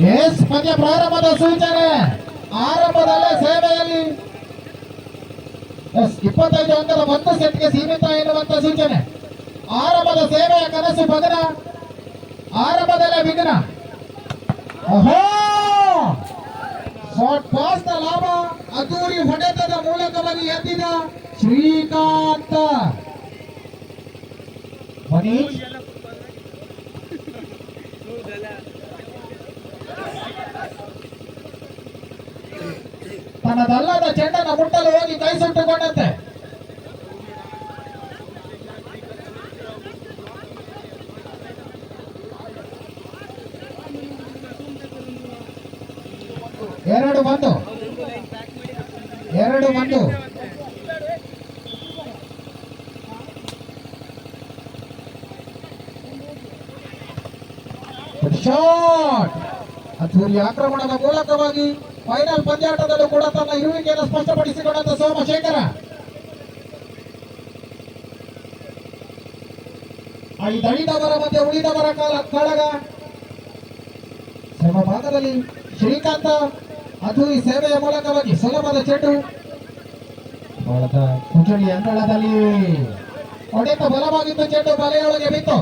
S ಪಂದ್ಯ ಪ್ರಾರಂಭದ ಸೂಚನೆ. ಆರಂಭದಲ್ಲೇ ಸೇವೆಯಲ್ಲಿ 25 ಅಂಕದ 1 ಸೆಟ್ಗೆ ಸೀಮಿತ ಎನ್ನುವಂತ ಸೂಚನೆ. ಆರಂಭದ ಸೇವೆಯ ಕನಸು ಭಗ್ನ, ಆರಂಭದಲ್ಲೇ ವಿಘ್ನ. ಶಾರ್ಟ್ ಪಾಸ್ ನ ಲಾಭ, ಅದ್ದೂರಿ ಹೊಡೆತದ ಮೂಲಕವಾಗಿ ಎದ್ದಿದ ಶ್ರೀಕಾಂತ್. ಮನೀಶ್ ತನ್ನದಲ್ಲದ ಚೆಂಡನ ಮುಟ್ಟಲು ಹೋಗಿ ಕೈ ಸುಟ್ಟುಕೊಂಡಂತೆ. ಎರಡು ಒಂದು ಶಾಟ್. ಅದ್ದೂರಿ ಆಕ್ರಮಣದ ಮೂಲಕವಾಗಿ ಫೈನಲ್ ಪಂದ್ಯಾಟದಲ್ಲೂ ಕೂಡ ತನ್ನ ಇರುವಿಕೆಯನ್ನು ಸ್ಪಷ್ಟಪಡಿಸಿಕೊಂಡಂತ ಸೋಮಶೇಖರ. 5 ಅಳಿದವರ ಮಧ್ಯೆ ಉಳಿದವರ ಕಾಳಗ. ಭಾಗದಲ್ಲಿ ಶ್ರೀಕಾಂತ ಅದ್ದೂರಿ ಸೇವೆಯ ಮೂಲಕವಾಗಿ ಸುಲಭದ ಚೆಂಡು ಕುಚಡಿ ಅಂಗಳದಲ್ಲಿ ಹೊಡೆತ ಬಲವಾಗಿದ್ದು ಚೆಂಡು ಬಲೆಯೊಳಗೆ ಬಿತ್ತು.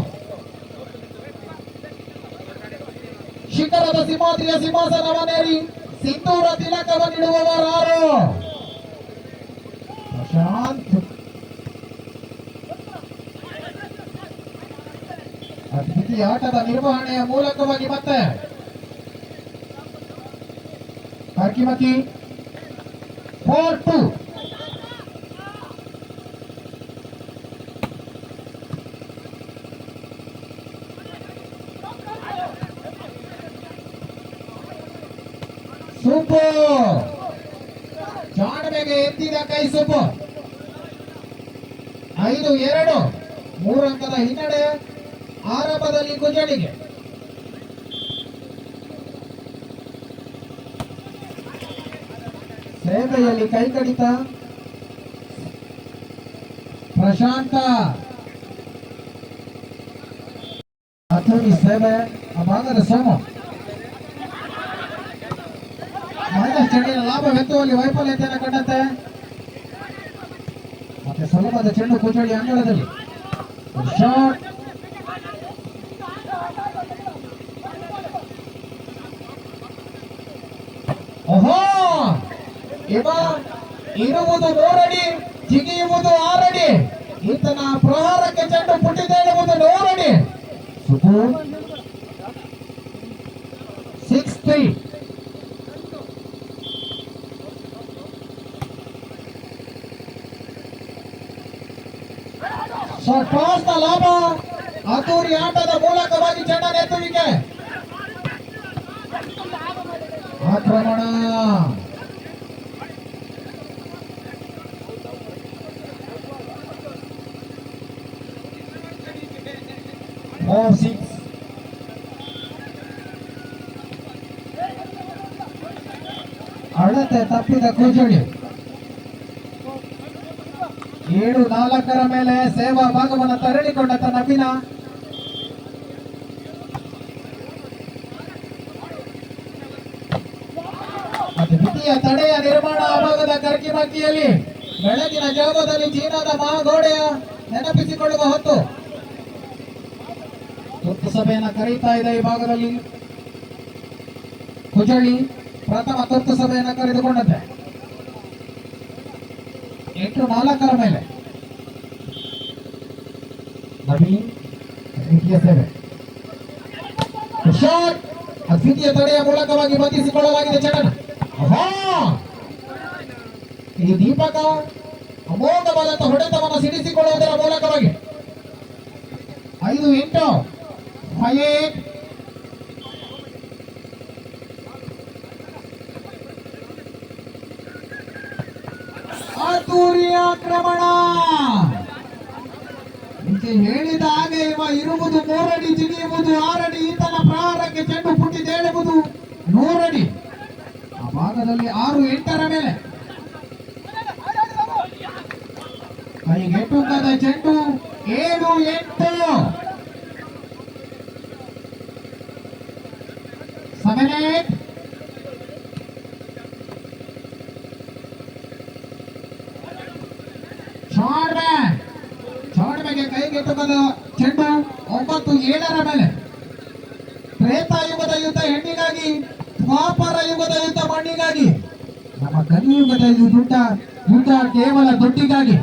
ಶಿಖರದ ಸಿಂಹಾದ್ರಿಯ ಸಿಂಹಾಸನವನ್ನೇರಿ ಸಿಂಧೂರ ತಿಲಕವನ್ನಿಡುವವರಾರು ಪ್ರಶಾಂತ್. ಅದ್ವಿತೀಯ ಆಟದ ನಿರ್ವಹಣೆಯ ಮೂಲಕವಾಗಿ ಮತ್ತೆ ಕಾರ್ಕಿಮಕ್ಕಿ 4-2. ಸೂಪರ್ ಜಾಣವೆಗೆ ಎತ್ತಿದ ಕೈ ಸೂಪರ್. 5-2 3 ಅಂಕದ ಹಿನ್ನಡೆ ಆರಂಭದಲ್ಲಿ ಕುಜಡಿಗೆ. ಸೇವೆಯಲ್ಲಿ ಕೈ ಕಡಿತ ಪ್ರಶಾಂತ. ಅದ್ದೂರಿ ಸೇವೆ ಆ ಭಾಗದ ಸೋಮ. ಮೈನಸ್ ಚೆಂಡಿನ ಲಾಭವೆತ್ತುವಲ್ಲಿ ವೈಫಲ್ಯತೆಯನ್ನು ಕಂಡಂತೆ ಮತ್ತೆ ಸುಲಭದ ಚೆಂಡು ಕುಚಡಿ ಅಂಗಳದಲ್ಲಿ. ಶಾಟ್ ಇರುವುದು 3 ಅಡಿ, ಜಿಗಿಯುವುದು 6 ಅಡಿ. ಈತನ ಪ್ರಹಾರಕ್ಕೆ ಚೆಂಡು ಪುಟ್ಟಿದ್ದೇಳುವುದು 100 ಅಡಿ. 6-3. ಶಾರ್ಟ್ ಪಾಸ್ ನ ಲಾಭ, ಅದ್ದೂರಿ ಆಟದ ಮೂಲಕವಾಗಿ ಚೆಂಡನ ಎತ್ತುವಿಕೆ. ಆಕ್ರಮಣ ಅಳತೆ ತಪ್ಪಿದ ಕುಜಡಿ. 7-4 ಮೇಲೆ ಸೇವಾ ಭಾಗವನ್ನು ತರಳಿಕೊಂಡ ತನ್ನ ನವೀನ. ದ್ವಿತೀಯ ತಡೆಯ ನಿರ್ಮಾಣ ಆ ಭಾಗದ ಕರ್ಕಿಮಕ್ಕಿಯಲ್ಲಿ. ಬೆಳಗಿನ ಜಾವದಲ್ಲಿ ಚೀನಾದ ಮಹಾಗೋಡೆಯ ನೆನಪಿಸಿಕೊಳ್ಳುವ ಹೊತ್ತು ತುರ್ತು ಸಭೆಯನ್ನ ಕರೀತಾ ಇದೆ. ಈ ಭಾಗದಲ್ಲಿ ಕುಜಳಿ ಪ್ರಥಮ ತುರ್ತು ಸಭೆಯನ್ನ ಕರೆದುಕೊಂಡಂತೆ. 8-4 ಮೇಲೆ ನವೀನ್ ದ್ವಿತೀಯ ಸೇವೆ. ಶಾಟ್ ದ್ವಿತೀಯ ತಡೆಯ ಮೂಲಕವಾಗಿ ಬಂಧಿಸಿಕೊಳ್ಳಲಾಗಿದೆ ಚೆಂಡನ. ಈ ದೀಪಕ ಅಮೋಘವಾದಂತಹ ಹೊಡೆತವನ್ನು ಸಿಡಿಸಿಕೊಳ್ಳುವುದರ ಮೂಲಕವಾಗಿ 5-8 ಅದ್ದೂರಿ ಆಕ್ರಮಣ. ಹೇಳಿದ ಹಾಗೆ ಇವ ಇರುವುದು 3 ಅಡಿ, ಜಿಗಿಯುವುದು 6 ಅಡಿ. ಈತನ ಪ್ರಹಾರಕ್ಕೆ ಚೆಂಡು ಪುಟ್ಟಿದ್ದೇಳುವುದು 100 ಅಡಿ. ಆ ಭಾಗದಲ್ಲಿ 6-8 ಮೇಲೆ ಕೈಗೆಟುಕದ ಚೆಂಡು. 7-8 7-8. ಚಾಡ್ಮೆಗೆ ಕೈಗೆಟುಕದ ಚೆಂಡು 9-7 ಮೇಲೆ. ತ್ರೇತಾಯುಗದ ಯುದ್ಧ ಹೆಣ್ಣಿಗಾಗಿ, ದ್ವಾಪರ ಯುಗದ ಯುದ್ಧ ಮಣ್ಣಿಗಾಗಿ, ನಮ್ಮ ಕಲಿಯುಗದ ಯುದ್ಧ ಕೇವಲ ದುಡ್ಡಿಗಾಗಿ.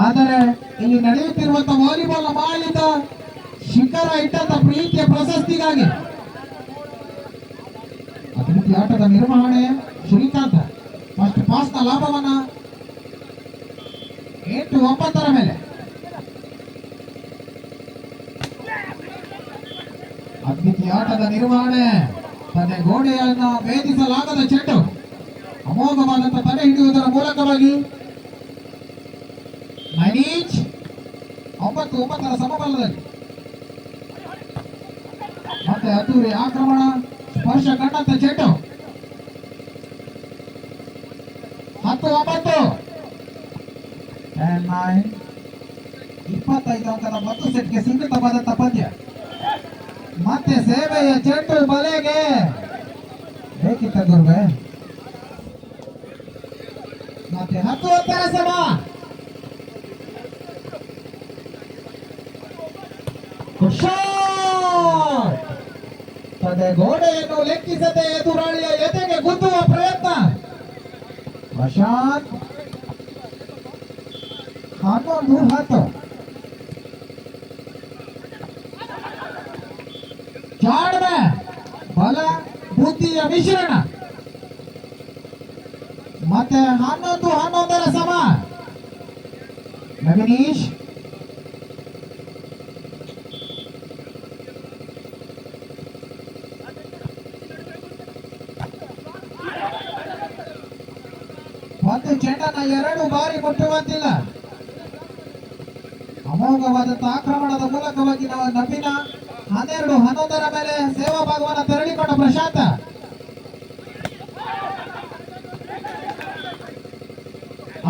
ಆದರೆ ಇಲ್ಲಿ ನಡೆಯುತ್ತಿರುವಂತಹ ವಾಲಿಬಾಲ್ ಮಾಳಿದ ಶಿಖರ ಇಟ್ಟಂತ ಪ್ರೀತಿಯ ಪ್ರಶಸ್ತಿಗಾಗಿ. ಅಭಿವೃದ್ಧಿ ಆಟದ ನಿರ್ವಹಣೆ ಶ್ರೀಕಾಂತ್ ಫಸ್ಟ್ ಪಾಸ್ನ ಲಾಭವನ್ನ 8-9 ಮೇಲೆ. ಅದ್ವಿತೀಯ ಆಟದ ನಿರ್ವಹಣೆ, ತನ್ನ ಗೋಡೆಯನ್ನ ಭೇದಿಸಲಾಗದ ಚೆಂಡು ಅಮೋಘವಾದಂತಹ ತಡೆ ಹಿಡಿಯುವುದರ ಮೂಲಕವಾಗಿ 9 9 ಸಮಬಲದಲ್ಲಿ ಮತ್ತೆ ಅದ್ದೂರಿ ಆಕ್ರಮಣ, ಸ್ಪರ್ಶ ಕಂಡಂತ ಚೆಂಡು 10-9. 25 ಅಂಕದ 10 ಸೆಟ್ಗೆ ಸೀಮಿತವಾದಂತ ಪಂದ್ಯ. ಮತ್ತೆ ಸೇವೆಯ ಚೆಂಡು ಬಲೆಗೆ ಬೇಕಿತ್ತ ಗುರುವೆ. ಮತ್ತೆ 10-10 ಸಮ. ತಡೆ ಗೋಡೆಯನ್ನು ಲೆಕ್ಕಿಸದೆ ಎದುರಾಳಿಯ ಎದೆಗೆ ಗುದ್ದುವ ಪ್ರಯತ್ನ. ಪ್ರಶಾಂತ್ 11-10. ಚಾಡ್ಮೆ ಬಲ ಬುದ್ಧಿಯ ಮಿಶ್ರಣ. ಮತ್ತೆ 11-11 ಸಮ. ನವೀನೀಶ್ ಒಂದು ಚೆಂಡನ್ನ 2 ಬಾರಿ ಮುಟ್ಟುವಂತಿಲ್ಲ. ಅಮೋಘವಾದಂತಹ ಆಕ್ರಮಣದ ಮೂಲಕವಾಗಿ ನಾವು ನವೀನ 12-11 ಮೇಲೆ ಸೇವಾ ಭಾಗವನ್ನು ತೆರಳಿಕೊಂಡ ಪ್ರಶಾಂತ.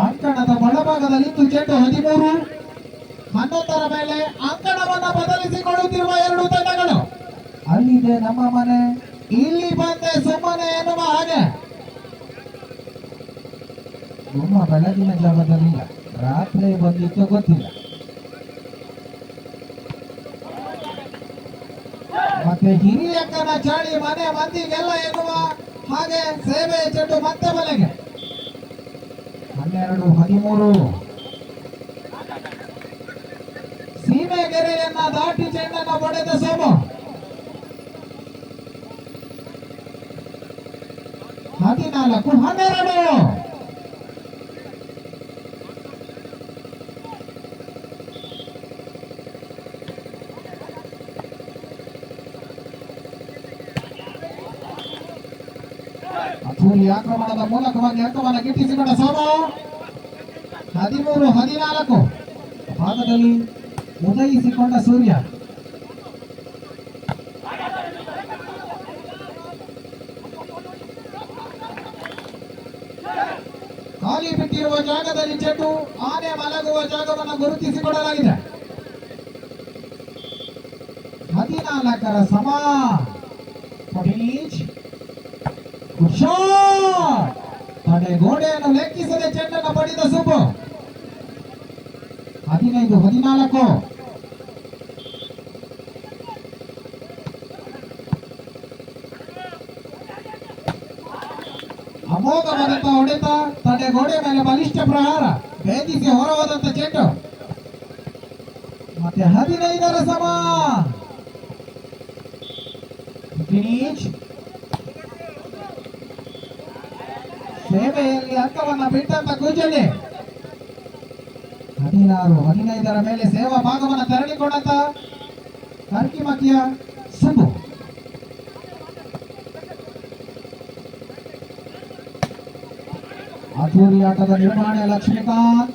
ಅಂಕಣದ ಬಲಭಾಗದಲ್ಲಿ ಚೆಂಡು 13-11 ಮೇಲೆ ಅಂಕಣವನ್ನ ಬದಲಿಸಿಕೊಳ್ಳುತ್ತಿರುವ 2 ತಂಡಗಳು. ಅಲ್ಲಿದೆ ನಮ್ಮ ಮನೆ, ಇಲ್ಲಿ ಬಂದೆ ಸುಮ್ಮನೆ ಎನ್ನುವ ಹಾಗೆ. ನಮ್ಮ ಬೆಳಗಿನ ಜಾಗದಲ್ಲಿಲ್ಲ, ರಾತ್ರಿ ಬಂದಿತ್ತು ಗೊತ್ತಿಲ್ಲ. ಮತ್ತೆ ಹಿರಿಯಕ್ಕನ ಚಾಳಿ ಮನೆ ಮಂದಿಗೆಲ್ಲ ಎನ್ನುವ ಹಾಗೆ ಸೇವೆ ಚೆಂಡು ಮತ್ತೆ ಬಲೆಗೆ. 12-13. ಸೀಮೆಗೆರೆಯನ್ನ ದಾಟಿ ಚೆಂಡನ್ನ ಪಡೆದ ಸೋಮು. 14-12. ಅಪೂರಿ ಆಕ್ರಮಣದ ಮೂಲಕವಾಗಿ ಅಂಕವನ್ನು ಗಿಟ್ಟಿಸಿಕೊಂಡ ಸೋಮು. 13-14. ಭಾಗದಲ್ಲಿ ಉದಯಿಸಿಕೊಂಡ ಸೂರ್ಯ. ಖಾಲಿ ಬಿಟ್ಟಿರುವ ಜಾಗದಲ್ಲಿ ಚೆಂಡು ಆನೆ ಮಲಗುವ ಜಾಗವನ್ನು ಗುರುತಿಸಿಕೊಡಲಾಗಿದೆ. 14 ಸಮ. ತಡೆ ಗೋಡೆಯನ್ನು ಲೆಕ್ಕಿಸದೆ ಚೆಂಡನ್ನು ಪಡೆದ ಸುಬ್ಬು. 15-14. ಅಮೋಘವಾದಂತಹ ಹೊಡೆತ, ತಡೆ ಗೋಡೆ ಮೇಲೆ ಬಲಿಷ್ಠ ಪ್ರಹಾರ, ಭೇದಿಸಿ ಹೊರವಾದಂತ ಚೆಂಡು. ಮತ್ತೆ 15 ಸಮ. ಫಿನಿಶ್. ಸೇವೆಯಲ್ಲಿ ಅಂಕವನ್ನ ಬಿಟ್ಟಂತ ಗುಂಜಲಿ. 16-15 ಮೇಲೆ ಸೇವಾ ಭಾಗವನ್ನು ತೆರಳಿಕೊಂಡಂತ ಕರ್ಕಿಮಕಿಯ ಸುಬ್ಬು. ಅದ್ದೂರಿ ಆಟದ ನಿರ್ವಹಣೆ ಲಕ್ಷ್ಮೀಕಾಂತ್.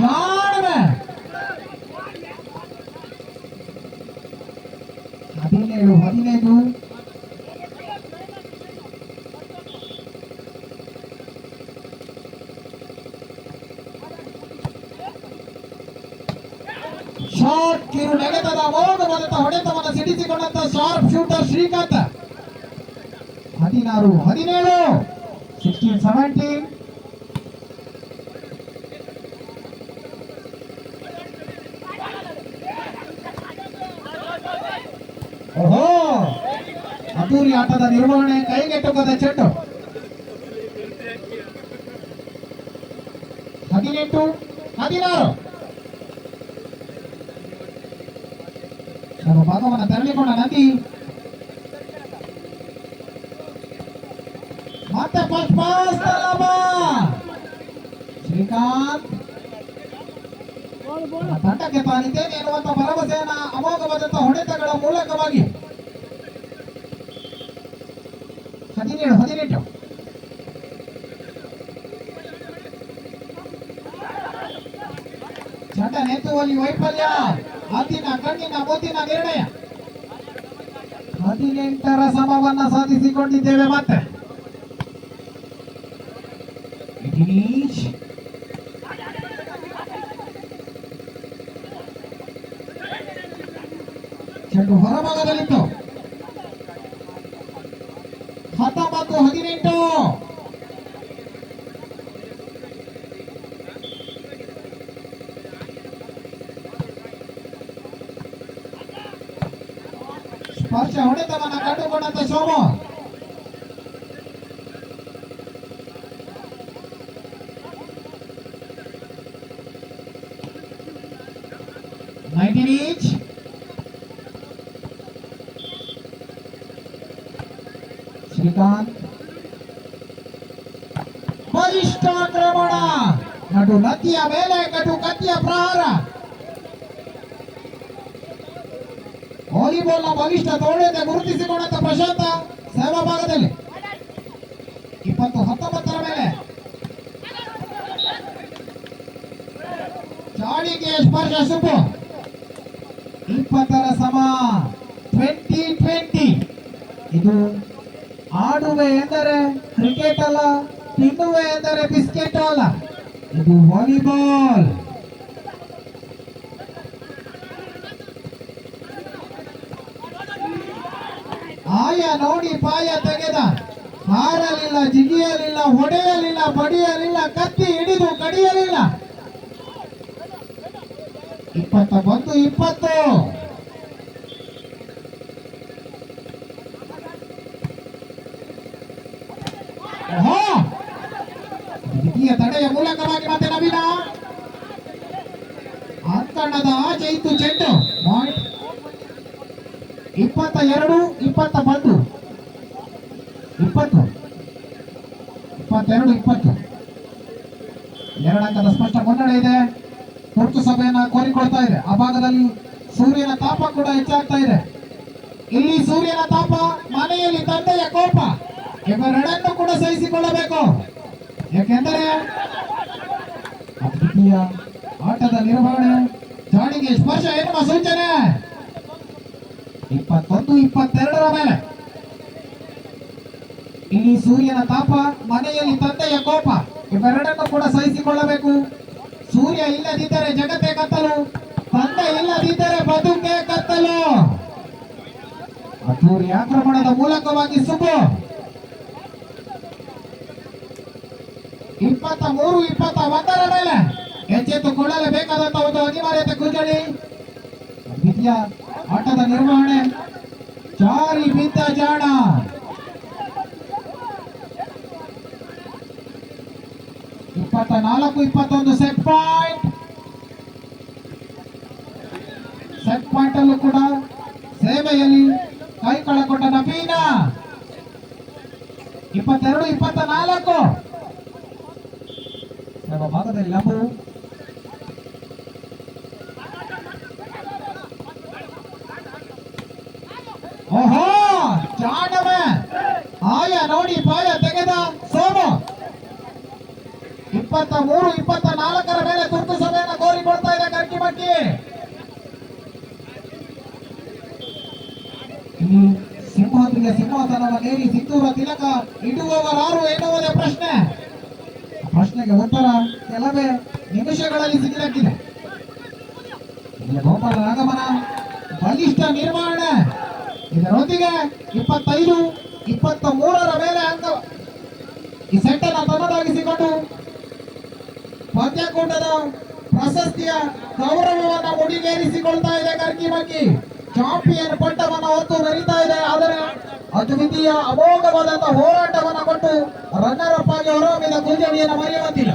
17-15. ಶಾರ್ಟ್ ಕಿರು ನೆಗೆತದ ಅಮೋಘವಾದಂತಹ ಹೊಡೆತವನ್ನು ಸಿಡಿಸಿಕೊಂಡಂತ ಶಾರ್ಪ್ ಶೂಟರ್ ಶ್ರೀಕಾಂತ್. 16 17 16 17. ಓಹೋ, ಅದ್ದೂರಿ ಆಟದ ನಿರ್ವಹಣೆ, ಕೈಗೆಟುಕದ ಚೆಂಡು. 18 16. ಭಾಗವನ್ನು ತೆರಳಿಕೊಂಡ ನದಿ ಮತ್ತೆ ಫಸ್ಟ್ ಪಾಸ್ ಶ್ರೀಕಾಂತ್ ತಂಡಕ್ಕೆ ತಾನಿದ್ದೇನೆ ಎನ್ನುವಂತ ಭರವಸೆಯನ್ನ ಅಮೋಘವಾದಂತ ಹೊಡೆತಗಳ ಮೂಲಕವಾಗಿ 17 18. ಚಟ ನೆತ್ತುವಲ್ಲಿ ವೈಫಲ್ಯ, ಅತಿನ ಕಣ್ಣಿನ ಮುದ್ದಿನ ನಿರ್ಣಯ. 18ರ ಸಮವನ್ನ ಸಾಧಿಸಿಕೊಂಡಿದ್ದೇವೆ. ಮತ್ತೆ ಚೆಂಡು ಹೊರಭಾಗದಲ್ಲಿತ್ತು. 19 18. ಸ್ಪರ್ಶ ಹೊಡೆತವನ್ನ ಕಂಡುಕೊಂಡಂತ ಶೋಭ. ಶ್ರೀಕಾಂತ್ ಬಲಿಷ್ಠ ಆಕ್ರಮಣ, ನಡು ನದಿಯ ಮೇಲೆ ಕಟು ಕತ್ತಿಯ ಪ್ರಹಾರ. ವಾಲಿಬಾಲ್ ನ ಬಲಿಷ್ಠ ತೋಳತೆ ಗುರುತಿಸಿಕೊಂಡಂತ ಪ್ರಶಾಂತ ಸೇವಾ ಭಾಗದಲ್ಲಿ 20 19 ಮೇಲೆ ಚಾಡಿಗೆ ಸ್ಪರ್ಶ ಸುಬ್ಬು. 20ರ ಸಮ 20-20. ಇದು ಆಡುವೆ ಎಂದರೆ ಕ್ರಿಕೆಟ್ ಅಲ್ಲ, ತಿನ್ನುವೆ ಎಂದರೆ ಬಿಸ್ಕೆಟ್ ಅಲ್ಲ, ಇದು ವಾಲಿಬಾಲ್. ಆಯ ನೋಡಿ ಪಾಯ ತೆಗೆದ, ಹಾರಲಿಲ್ಲ, ಜಿಗಿಯಲಿಲ್ಲ, ಹೊಡೆಯಲಿಲ್ಲ, ಬಡಿಯಲಿಲ್ಲ, ಕತ್ತಿ ಹಿಡಿದು ಕಡಿಯಲಿಲ್ಲ. 21-20. ದ್ವಿತೀಯ ತಡೆಯ ಮೂಲಕವಾಗಿ ಮತ್ತೆ ನವೀನ ಅಂಕಣದ ಆಚೆ ಇತ್ತು ಚೆಂಡು. 22 21 20 22 20. 2 ಅಂಕದ ಸ್ಪಷ್ಟ ಮುನ್ನಡೆ ಇದೆ. ತುರ್ತು ಸಭೆಯನ್ನ ಕೋರಿಕೊಳ್ತಾ ಇದೆ. ಆ ಭಾಗದಲ್ಲಿ ಸೂರ್ಯನ ತಾಪ ಕೂಡ ಹೆಚ್ಚಾಗ್ತಾ ಇದೆ. ಇಲ್ಲಿ ಸೂರ್ಯನ ತಾಪ, ಮನೆಯಲ್ಲಿ ತಂದೆಯ ಕೋಪ, ಇವೆರಡನ್ನು ಕೂಡ ಸಹಿಸಿಕೊಳ್ಳಬೇಕು. ಯಾಕೆಂದರೆ ಅದ್ವಿತೀಯ ಆಟದ ನಿರ್ವಹಣೆ, ಜಾಣಿಗೆ ಸ್ಪರ್ಶ ಎನ್ನುವ ಸೂಚನೆ. 21-22 ಮೇಲೆ ಇಲ್ಲಿ ಸೂರ್ಯನ ತಾಪ, ಮನೆಯಲ್ಲಿ ತಂದೆಯ ಕೋಪ, ಇವೆರಡನ್ನು ಕೂಡ ಸಹಿಸಿಕೊಳ್ಳಬೇಕು. ಸೂರ್ಯ ಇಲ್ಲದಿದ್ದರೆ ಜಗತ್ತೇ ಕತ್ತಲು, ತಂದೆ ಇಲ್ಲದಿದ್ದರೆ ಬದುಕೆ ಕತ್ತಲು. ಅದ್ದೂರಿ ಆಕ್ರಮಣದ ಮೂಲಕವಾಗಿ ಸುಬ್ಬು 23-21 ಮೇಲೆ ಎಚ್ಚೆತ್ತುಕೊಳ್ಳಲೇಬೇಕಾದಂತ ಒಂದು ಅನಿವಾರ್ಯತೆ ಗುಂಜಳಿ. ದ್ವಿತೀಯ ಆಟದ ನಿರ್ವಹಣೆ, ಜಾರಿ ಬಿದ್ದ ಜಾಣ. 24-21 ಸೆಟ್ ಪಾಯಿಂಟ್. ಸೆಟ್ ಪಾಯಿಂಟ್ ಅಲ್ಲೂ ಕೂಡ ಸೇವೆಯಲ್ಲಿ ಕೈ ಕಳಕೊಂಡ ನವೀನ. 22-24 ನಮ್ಮ ಭಾಗದಲ್ಲಿ ಲಂಬು. ಓಹೋ, ಜಾಣವೆ ಆಯ ನೋಡಿ ಪಾಯ ತೆಗೆದ ಸೋಮು. 23-24 ಮೇಲೆ ತುರ್ತು ಸಭೆಯನ್ನು ಕೋರಿಕೊಳ್ತಾ ಇದೆ ಕರ್ಕಿಮಕ್ಕಿ. ಇಲ್ಲಿ ಸಿಂಹಾದ್ರಿಗೆ ಸಿಂಹಾಸನವನ್ನೇರಿ ಸಿಂಧೂರ ತಿಲಕ ಇಡುವವರಾರು ಎನ್ನುವುದೇ ಪ್ರಶ್ನೆ. ಪ್ರಶ್ನೆಗೆ ಉತ್ತರ ಕೆಲವೇ ನಿಮಿಷಗಳಲ್ಲಿ ಸಿಗಲಾಗಿದೆ. ಗೋಪಾಲ ಆಗಮನ, ಬಲಿಷ್ಠ ನಿರ್ವಹಣೆ, ಇದರೊಂದಿಗೆ 25 23ರ ಮೇಲೆ ಅಂಕ ಈ ಸೆಟ್ ಅನ್ನು ತನ್ನದಾಗಿಸಿಕೊಂಡು ಪಂದ್ಯಕೂಟದ ಪ್ರಶಸ್ತಿಯ ಗೌರವವನ್ನು ಮುಡಿಗೇರಿಸಿಕೊಳ್ತಾ ಇದೆ ಕರ್ಕಿಮಕ್ಕಿ. ಚಾಂಪಿಯನ್ ಪಟ್ಟವನ್ನು ಹೊತ್ತು ಮೆರೀತಾ ಇದೆ. ಆದರೆ ಅದ್ವಿತೀಯ ಅಮೋಘವಾದಂತಹ ಹೋರಾಟವನ್ನು ಕೊಟ್ಟು ರನ್ನರ್ ಅಪ್ ಆಗಿ ಹೊರಹೊಮ್ಮಿದ ಗುಂಜಣಿಯನ್ನು ಮರೆಯುವಂತಿಲ್ಲ.